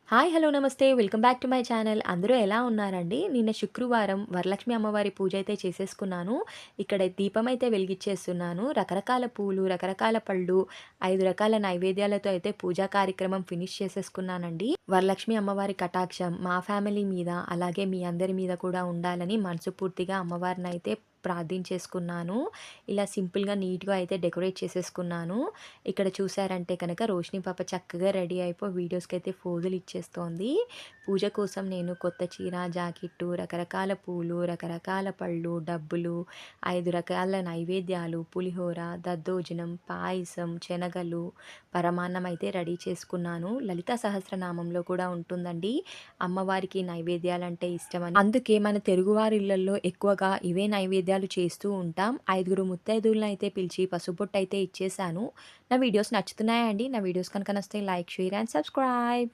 Hi! Hello! నమస్తే. Welcome back to my channel. అందరూ ఎలా ఉన్నారండి? నిన్న శుక్రవారం వరలక్ష్మి అమ్మవారి పూజ అయితే చేసేసుకున్నాను. ఇక్కడ దీపమైతే వెలిగిచ్చేస్తున్నాను. రకరకాల పూలు, రకరకాల పళ్ళు, 5 రకాల నైవేద్యాలతో అయితే పూజా కార్యక్రమం ఫినిష్ చేసేసుకున్నానండి. వరలక్ష్మి అమ్మవారి కటాక్షం మా ఫ్యామిలీ మీద, అలాగే మీ అందరి మీద కూడా ఉండాలని మనస్ఫూర్తిగా అమ్మవారినైతే ప్రార్థించేసుకున్నాను. ఇలా సింపుల్‌గా, నీట్‌గా అయితే డెకరేట్ చేసేసుకున్నాను. ఇక్కడ చూసారంటే కనుక రోషిని పాప చక్కగా రెడీ అయిపోయి వీడియోస్‌కైతే ఫోజులు ఇచ్చేస్తోంది. పూజ కోసం నేను కొత్త చీర, జాకెట్టు, రకరకాల పూలు, రకరకాల పళ్ళు, డబ్బులు, 5 రకాల నైవేద్యాలు, పులిహోర, దద్దోజనం, పాయసం, శనగలు, పరమాన్నం అయితే రెడీ చేసుకున్నాను. లలితా సహస్రనామంలో కూడా ఉంటుందండి. అమ్మవారికి నైవేద్యాలంటే ఇష్టమని. అందుకే మన తెలుగువారి ఇళ్లల్లో ఎక్కువగా ఇవే నైవేద్యాలు చేస్తూ ఉంటాం. 5 ముత్తైదువులనైతే పిలిచి పసుపొట్టయితే ఇచ్చేసాను. నా వీడియోస్ నచ్చుతున్నాయా అండి? నా వీడియోస్ కనుక నచ్చితే లైక్, షేర్ అండ్ సబ్స్క్రైబ్.